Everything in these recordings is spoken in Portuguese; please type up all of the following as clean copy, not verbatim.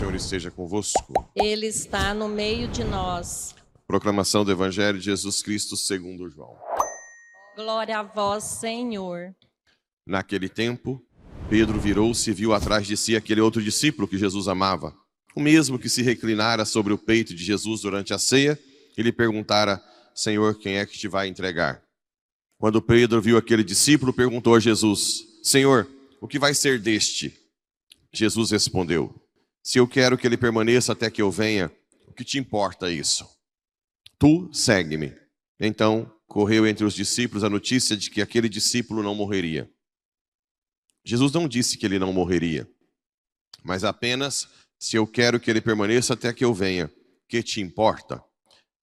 Senhor esteja convosco. Ele está no meio de nós. Proclamação do Evangelho de Jesus Cristo segundo João. Glória a vós, Senhor. Naquele tempo, Pedro virou-se e viu atrás de si aquele outro discípulo que Jesus amava, o mesmo que se reclinara sobre o peito de Jesus durante a ceia e lhe perguntara: Senhor, quem é que te vai entregar? Quando Pedro viu aquele discípulo, perguntou a Jesus: Senhor, o que vai ser deste? Jesus respondeu: Se eu quero que ele permaneça até que eu venha, o que te importa isso? Tu segue-me. Então correu entre os discípulos a notícia de que aquele discípulo não morreria. Jesus não disse que ele não morreria, mas apenas: se eu quero que ele permaneça até que eu venha, que te importa?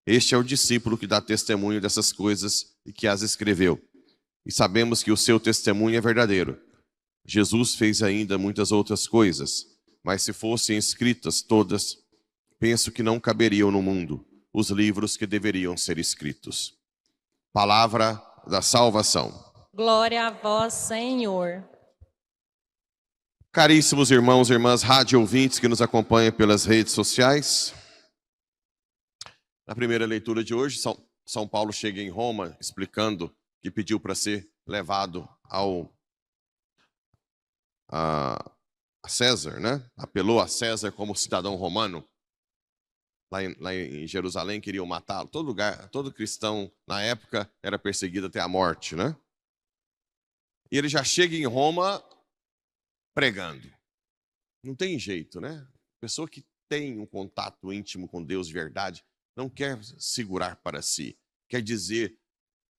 Este é o discípulo que dá testemunho dessas coisas e que as escreveu. E sabemos que o seu testemunho é verdadeiro. Jesus fez ainda muitas outras coisas, mas se fossem escritas todas, penso que não caberiam no mundo os livros que deveriam ser escritos. Palavra da salvação. Glória a vós, Senhor. Caríssimos irmãos e irmãs rádio ouvintes que nos acompanham pelas redes sociais, na primeira leitura de hoje, São Paulo chega em Roma explicando que pediu para ser levado a César, né? Apelou a César como cidadão romano. Lá em Jerusalém queriam matá-lo. Todo lugar, todo cristão na época era perseguido até a morte, né? E ele já chega em Roma pregando. Não tem jeito, né? Pessoa que tem um contato íntimo com Deus de verdade não quer segurar para si. Quer dizer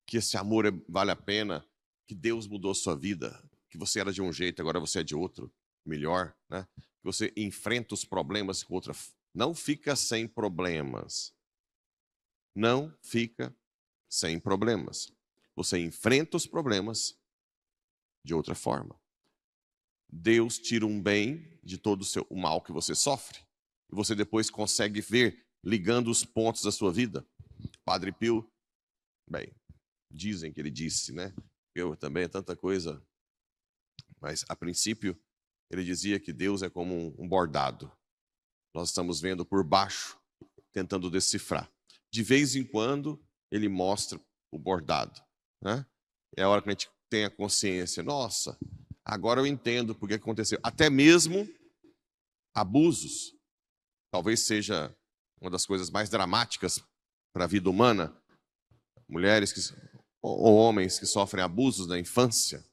que esse amor vale a pena, que Deus mudou sua vida, que você era de um jeito, agora você é de outro, melhor, né? Que você enfrenta os problemas com outra. Não fica sem problemas. Não fica sem problemas. Você enfrenta os problemas de outra forma. Deus tira um bem de todo o mal que você sofre. E você depois consegue ver, ligando os pontos da sua vida. Padre Pio, bem, dizem que ele disse, né? Eu também, é tanta coisa. Mas, a princípio, ele dizia que Deus é como um bordado. Nós estamos vendo por baixo, tentando decifrar. De vez em quando, ele mostra o bordado, né? É a hora que a gente tem a consciência. Nossa, agora eu entendo por que aconteceu. Até mesmo abusos. Talvez seja uma das coisas mais dramáticas para a vida humana. Mulheres ou homens que sofrem abusos na infância.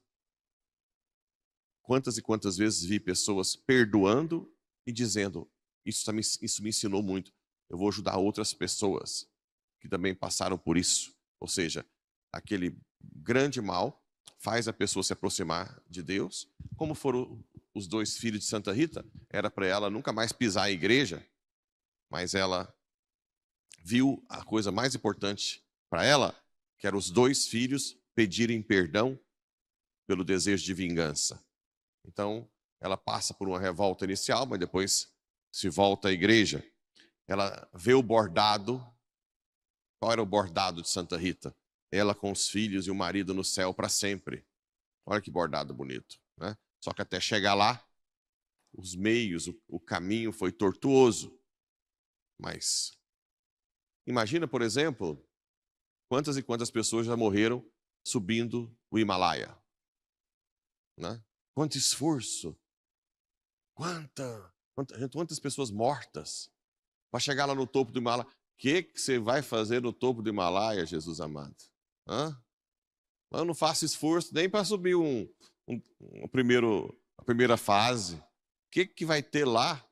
Quantas e quantas vezes vi pessoas perdoando e dizendo: isso me ensinou muito. Eu vou ajudar outras pessoas que também passaram por isso. Ou seja, aquele grande mal faz a pessoa se aproximar de Deus. Como foram os dois filhos de Santa Rita, era para ela nunca mais pisar a igreja, mas ela viu a coisa mais importante para ela, que era os dois filhos pedirem perdão pelo desejo de vingança. Então, ela passa por uma revolta inicial, mas depois se volta à igreja. Ela vê o bordado. Qual era o bordado de Santa Rita? Ela com os filhos e o marido no céu para sempre. Olha que bordado bonito, né? Só que até chegar lá, os meios, o caminho foi tortuoso. Mas imagina, por exemplo, quantas e quantas pessoas já morreram subindo o Himalaia, né? Quanto esforço, quantas pessoas mortas para chegar lá no topo do Himalaia. O que você vai fazer no topo do Himalaia, Jesus amado? Eu não faço esforço nem para subir a primeira fase. O que vai ter lá?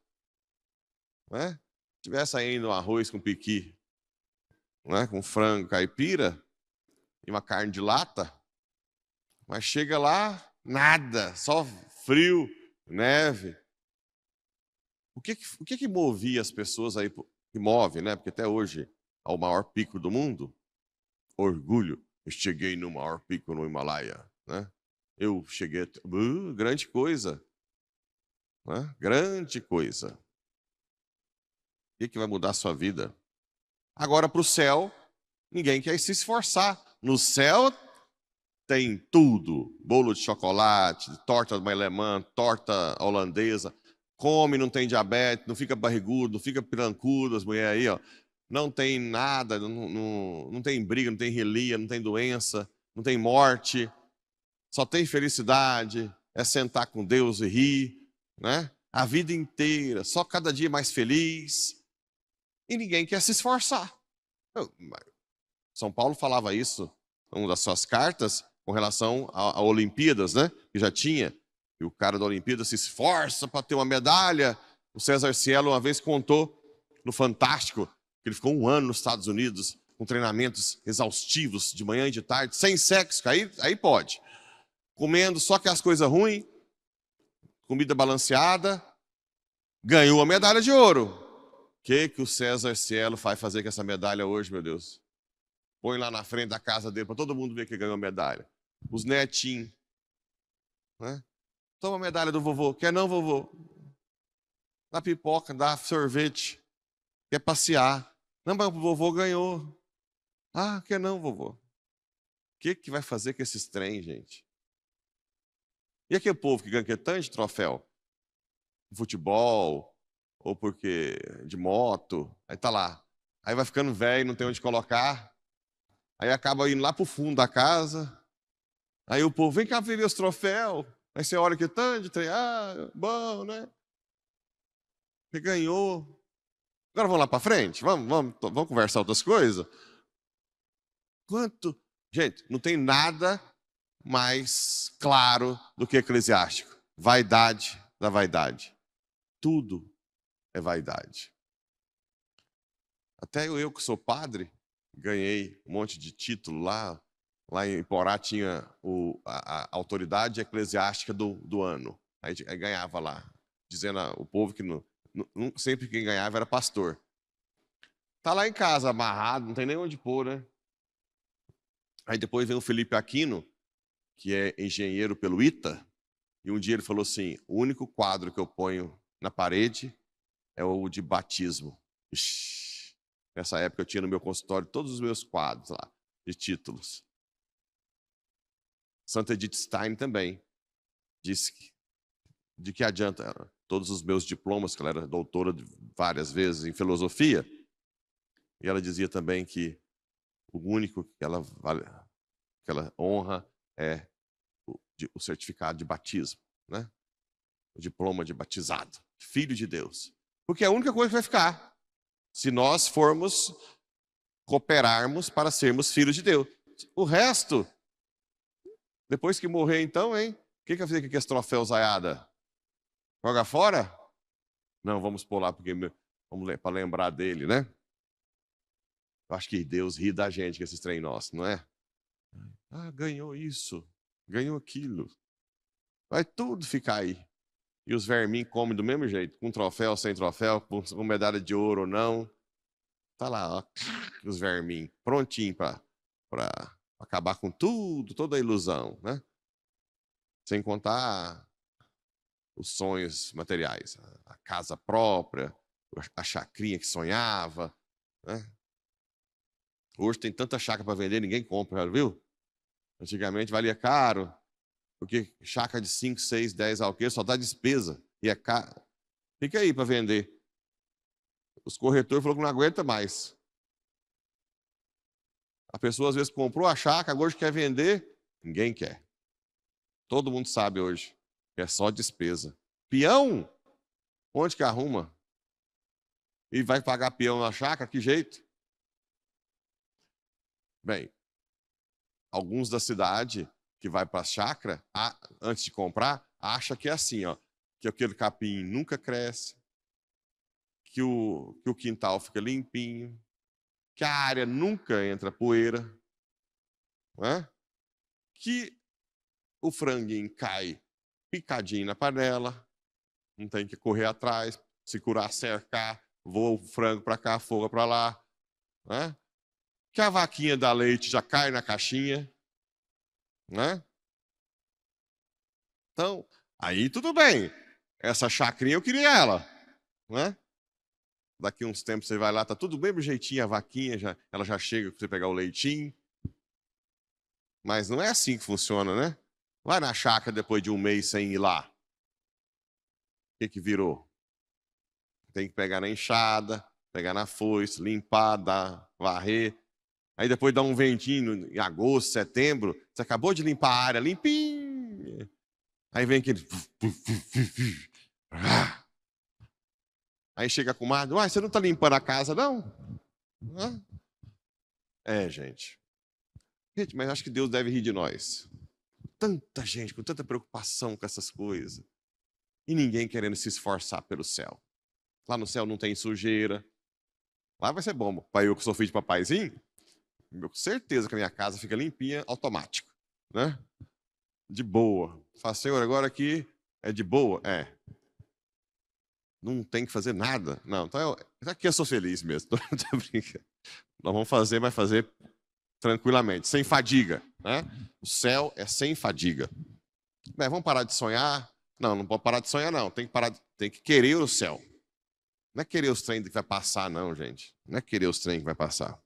Né? Se tivesse ainda um arroz com piqui, né? Com frango caipira e uma carne de lata, mas chega lá, nada, só frio, neve. O que movia as pessoas aí, que move, né? Porque até hoje, ao maior pico do mundo, orgulho. Eu cheguei no maior pico no Himalaia, né? Eu cheguei, grande coisa, né? Grande coisa. O que vai mudar a sua vida? Agora, para o céu, ninguém quer se esforçar. No céu tem tudo. Bolo de chocolate, torta de alemã, torta holandesa. come, não tem diabetes, não fica barrigudo, não fica pirancudo, as mulheres aí, ó. Não tem nada, não tem briga, não tem relia, não tem doença, não tem morte, só tem felicidade, é sentar com Deus e rir, né? A vida inteira, só cada dia mais feliz. E ninguém quer se esforçar. São Paulo falava isso em uma das suas cartas com relação a Olimpíadas, né? Que já tinha. E o cara da Olimpíada se esforça para ter uma medalha. O César Cielo uma vez contou no Fantástico que ele ficou 1 ano nos Estados Unidos com treinamentos exaustivos de manhã e de tarde, sem sexo, aí pode. Comendo só que as coisas ruins, comida balanceada, ganhou a medalha de ouro. O que o César Cielo vai fazer com essa medalha hoje, meu Deus? Põe lá na frente da casa dele para todo mundo ver que ganhou a medalha. Os netinhos, né? Toma a medalha do vovô. Quer não, vovô? Dá pipoca, dá sorvete. Quer passear. Não, mas o vovô ganhou. Ah, quer não, vovô? O que vai fazer com esses trem, gente? E aquele povo que ganha tanto de troféu? Futebol, ou porque de moto, aí tá lá. Aí vai ficando velho, não tem onde colocar. Aí acaba indo lá pro fundo da casa. Aí o povo, vem cá ver os troféus. Aí você olha que tanto de trem. Ah, bom, né? Você ganhou. Agora vamos lá para frente? Vamos conversar outras coisas? Quanto? Gente, não tem nada mais claro do que eclesiástico. Vaidade da vaidade. Tudo é vaidade. Até eu que sou padre, ganhei um monte de título lá. Lá em Porá tinha a autoridade eclesiástica do ano. Aí ganhava lá, dizendo o povo que sempre quem ganhava era pastor. Tá lá em casa, amarrado, não tem nem onde pôr, né? Aí depois vem o Felipe Aquino, que é engenheiro pelo ITA, e um dia ele falou assim, o único quadro que eu ponho na parede é o de batismo. Ixi, nessa época eu tinha no meu consultório todos os meus quadros lá, de títulos. Santa Edith Stein também disse de que adianta todos os meus diplomas, que ela era doutora várias vezes em filosofia, e ela dizia também que o único que ela honra é o certificado de batismo, né? O diploma de batizado, filho de Deus. Porque é a única coisa que vai ficar, se nós formos cooperarmos para sermos filhos de Deus. O resto, depois que morrer então, hein? O que vai fazer com esse troféu zaiada? Joga fora? Não, vamos pôr lá para lembrar dele, né? Eu acho que Deus ri da gente com esses trem nossos, não é? Ah, ganhou isso, ganhou aquilo. Vai tudo ficar aí. E os verminhos comem do mesmo jeito, com troféu, sem troféu, com medalha de ouro ou não. Tá lá, ó, os verminhos, prontinho para acabar com tudo, toda a ilusão, né? Sem contar os sonhos materiais, a casa própria, a chacrinha que sonhava, né? Hoje tem tanta chácara para vender, ninguém compra, viu? Antigamente valia caro, porque chácara de 5, 6, 10 alqueires só dá despesa, e é caro. Fica aí para vender. Os corretores falaram que não aguenta mais. A pessoa às vezes comprou a chácara, hoje quer vender, ninguém quer. Todo mundo sabe hoje, é só despesa. Peão? Onde que arruma? E vai pagar peão na chácara? Que jeito? Bem, alguns da cidade que vai para a chácara, antes de comprar, acha que é assim, ó, que aquele capim nunca cresce, que o quintal fica limpinho, que a área nunca entra poeira, né? Que o franguinho cai picadinho na panela, não tem que correr atrás, se curar, cercar, voa o frango para cá, foga para lá, né? Que a vaquinha dá leite já cai na caixinha, né? Então, aí tudo bem. Essa chacrinha eu queria ela, né? Daqui uns tempos você vai lá, tá tudo bem jeitinho, a vaquinha, ela já chega para você pegar o leitinho. Mas não é assim que funciona, né? Vai na chácara depois de um mês sem ir lá. O que virou? tem que pegar na enxada, pegar na foice, limpar, varrer. Aí depois dá um ventinho em agosto, setembro, você acabou de limpar a área, limpinha. Aí vem aquele... Aí chega a comadre, você não está limpando a casa, não? Gente. Gente, mas acho que Deus deve rir de nós. Tanta gente com tanta preocupação com essas coisas. E ninguém querendo se esforçar pelo céu. Lá no céu não tem sujeira. Lá vai ser bom. Pai, eu que sou filho de papaizinho, com certeza que a minha casa fica limpinha, automático. Né? De boa. Fala, Senhor, agora aqui é de boa? Não tem que fazer nada. Não, então aqui eu sou feliz mesmo. Tô brincando. Nós vamos fazer, mas fazer tranquilamente, sem fadiga. Né? O céu é sem fadiga. Bem, vamos parar de sonhar? Não pode parar de sonhar, não. Tem que querer o céu. Não é querer os trem que vai passar, não, gente. Não é querer os trem que vai passar.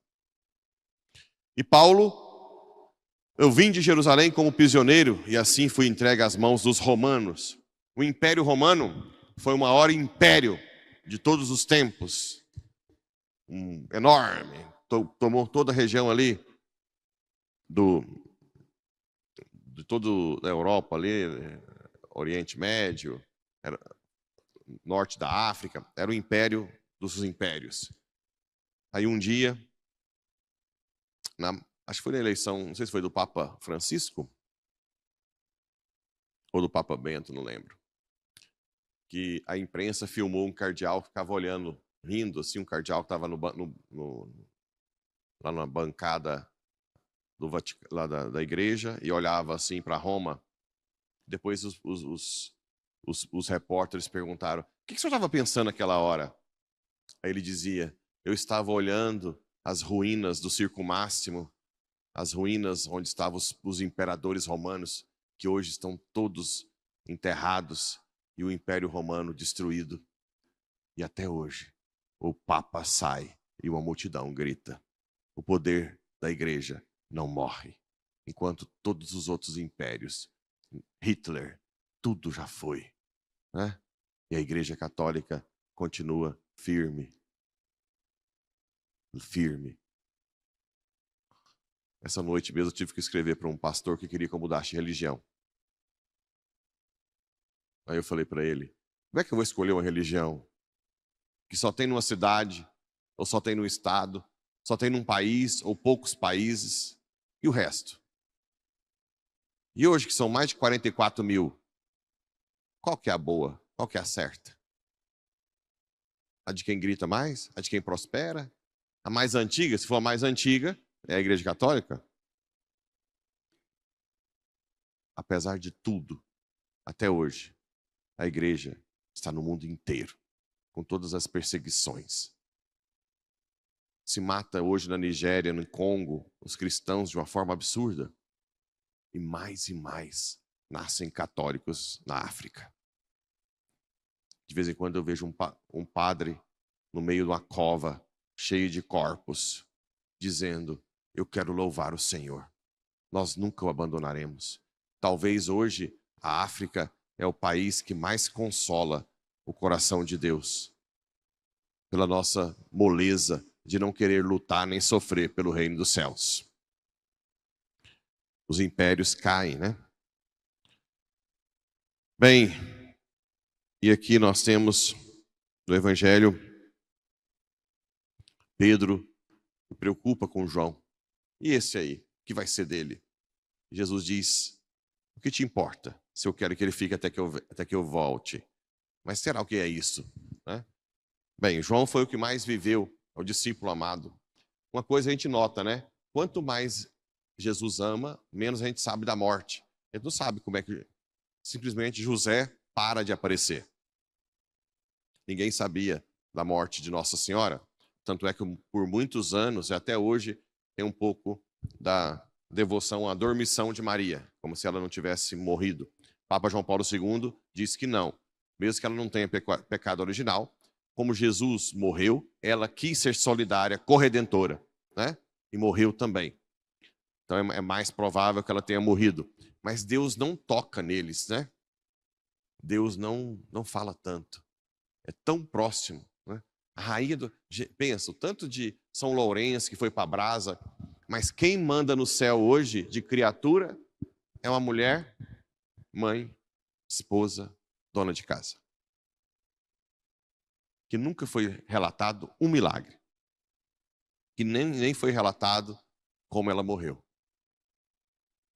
E Paulo, eu vim de Jerusalém como prisioneiro e assim fui entregue às mãos dos romanos. O Império Romano foi o maior império de todos os tempos. Enorme. Tomou toda a região ali de toda a Europa ali, Oriente Médio, norte da África, era o império dos impérios. Aí um dia, acho que foi na eleição, não sei se foi do Papa Francisco ou do Papa Bento, não lembro, que a imprensa filmou um cardeal que ficava olhando, rindo, assim, um cardeal que estava lá na bancada lá da igreja e olhava assim para Roma. Depois os repórteres perguntaram: o que o senhor estava pensando naquela hora? Aí ele dizia: eu estava olhando as ruínas do Circo Máximo, as ruínas onde estavam os imperadores romanos, que hoje estão todos enterrados, e o Império Romano destruído. E até hoje, o Papa sai e uma multidão grita. O poder da igreja não morre, enquanto todos os outros impérios, Hitler, tudo já foi, né? E a Igreja Católica continua firme. Essa noite mesmo eu tive que escrever para um pastor que queria que eu mudasse de religião. Aí eu falei para ele: como é que eu vou escolher uma religião que só tem numa cidade, ou só tem num estado, só tem num país, ou poucos países, e o resto? E hoje, que são mais de 44 mil, qual que é a boa? Qual que é a certa? A de quem grita mais? A de quem prospera? A mais antiga? Se for a mais antiga, é a Igreja Católica? Apesar de tudo, até hoje, a igreja está no mundo inteiro, com todas as perseguições. Se mata hoje na Nigéria, no Congo, os cristãos de uma forma absurda. E mais nascem católicos na África. De vez em quando eu vejo um padre no meio de uma cova, cheio de corpos, dizendo: eu quero louvar o Senhor. Nós nunca o abandonaremos. Talvez hoje a África é o país que mais consola o coração de Deus, pela nossa moleza de não querer lutar nem sofrer pelo reino dos céus. Os impérios caem, né? Bem, e aqui nós temos no Evangelho Pedro se preocupa com João. E esse aí, o que vai ser dele? Jesus diz: o que te importa se eu quero que ele fique até que eu volte? Mas será o que é isso? Né? Bem, João foi o que mais viveu, é o discípulo amado. Uma coisa a gente nota, né? Quanto mais Jesus ama, menos a gente sabe da morte. A gente não sabe como é que simplesmente José para de aparecer. Ninguém sabia da morte de Nossa Senhora. Tanto é que por muitos anos, e até hoje, tem um pouco da devoção à dormição de Maria, como se ela não tivesse morrido. Papa João Paulo II diz que não. Mesmo que ela não tenha pecado original, como Jesus morreu, ela quis ser solidária, corredentora, né? E morreu também. Então é mais provável que ela tenha morrido. Mas Deus não toca neles, né? Deus não fala tanto. É tão próximo, A rainha pensa, o tanto de São Lourenço que foi para a brasa, mas quem manda no céu hoje de criatura é uma mulher, mãe, esposa, dona de casa. Que nunca foi relatado um milagre. Que nem foi relatado como ela morreu.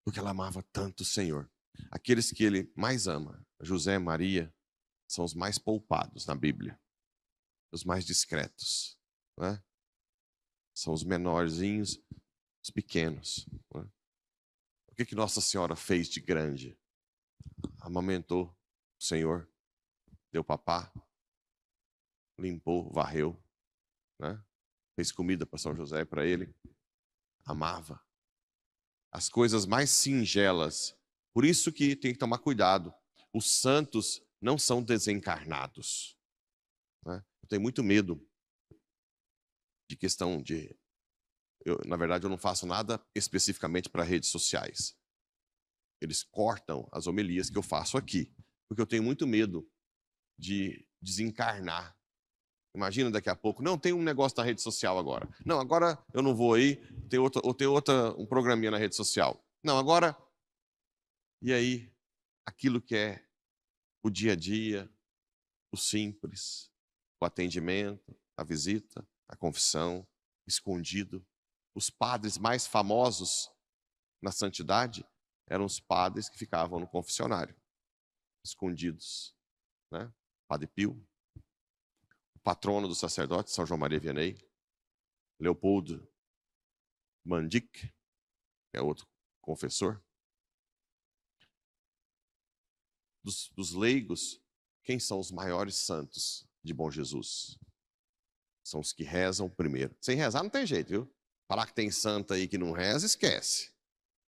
Porque ela amava tanto o Senhor. Aqueles que ele mais ama, José e Maria, são os mais poupados na Bíblia. Os mais discretos. Né? São os menorzinhos, os pequenos. Né? O que Nossa Senhora fez de grande? Amamentou o Senhor, deu papá, limpou, varreu, né? Fez comida para São José, para ele. Amava. As coisas mais singelas. Por isso que tem que tomar cuidado. Os santos não são desencarnados. Né? Eu tenho muito medo de questão de... na verdade, eu não faço nada especificamente para redes sociais. Eles cortam as homilias que eu faço aqui. Porque eu tenho muito medo de desencarnar. Imagina daqui a pouco, não, tem um negócio na rede social agora. Não, agora eu não vou aí, tem um programinha na rede social. Não, agora... E aí, aquilo que é o dia a dia, o simples, o atendimento, a visita, a confissão, escondido. Os padres mais famosos na santidade eram os padres que ficavam no confessionário, escondidos. Né? Padre Pio, o patrono dos sacerdotes, São João Maria Vianney, Leopoldo Mandic, que é outro confessor. Dos leigos, quem são os maiores santos de Bom Jesus? São os que rezam primeiro. Sem rezar não tem jeito, viu? Falar que tem santo aí que não reza, esquece.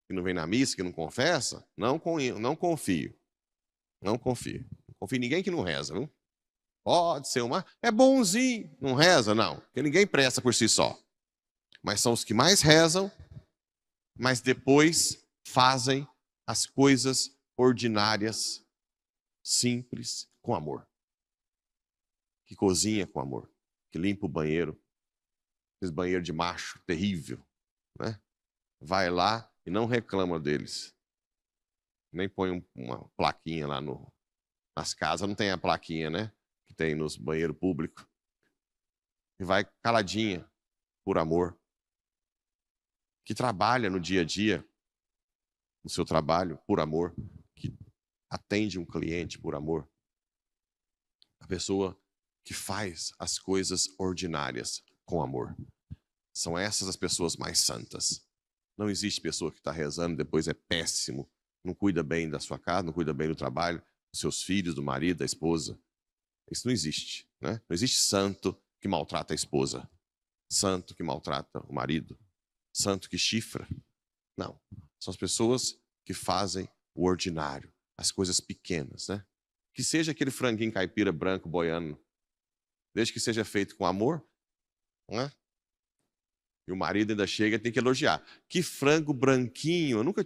Que não vem na missa, que não confessa, não confio. Não confio. Não confio em ninguém que não reza, viu? Pode ser é bonzinho, não reza, não. Porque ninguém presta por si só. Mas são os que mais rezam, mas depois fazem as coisas ordinárias, simples, com amor. Que cozinha com amor. Que limpa o banheiro. Esse banheiro de macho terrível. Né? Vai lá e não reclama deles. Nem põe uma plaquinha lá nas casas. Não tem a plaquinha, né? Que tem nos banheiros públicos. E vai caladinha, por amor. Que trabalha no dia a dia, no seu trabalho, por amor. Que atende um cliente por amor. A pessoa que faz as coisas ordinárias com amor. São essas as pessoas mais santas. Não existe pessoa que está rezando, depois é péssimo, não cuida bem da sua casa, não cuida bem do trabalho, dos seus filhos, do marido, da esposa. Isso não existe. Né? Não existe santo que maltrata a esposa. Santo que maltrata o marido. Santo que chifra. Não. São as pessoas que fazem o ordinário. As coisas pequenas, né? Que seja aquele franguinho caipira branco boiando, desde que seja feito com amor, né? E o marido ainda chega e tem que elogiar. Que frango branquinho, eu nunca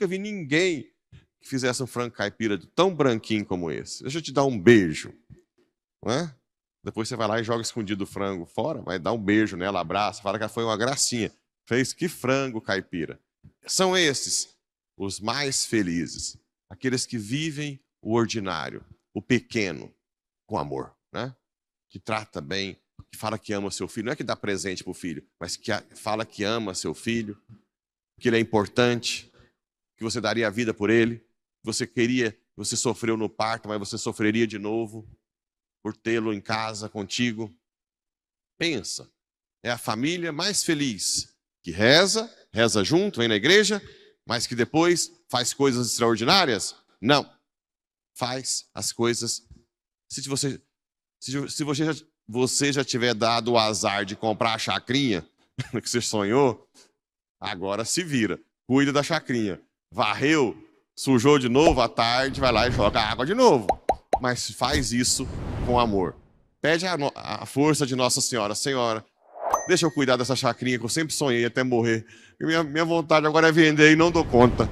vi ninguém que fizesse um frango caipira tão branquinho como esse. Deixa eu te dar um beijo. Né? Depois você vai lá e joga escondido o frango fora, vai dar um beijo nela, abraça, fala que foi uma gracinha. Fez que frango caipira. São esses os mais felizes. Aqueles que vivem o ordinário, o pequeno, com amor, né? Que trata bem, que fala que ama seu filho. Não é que dá presente para o filho, mas que fala que ama seu filho, que ele é importante, que você daria a vida por ele, você sofreu no parto, mas você sofreria de novo por tê-lo em casa contigo. Pensa, é a família mais feliz, que reza junto, vem na igreja, mas que depois faz coisas extraordinárias? Não. Faz as coisas... Se você já tiver dado o azar de comprar a chacrinha que você sonhou, agora se vira. Cuida da chacrinha. Varreu, sujou de novo, à tarde, vai lá e joga água de novo. Mas faz isso com amor. Pede a força de Nossa Senhora. Senhora, deixa eu cuidar dessa chacrinha que eu sempre sonhei até morrer. Minha vontade agora é vender e não dou conta.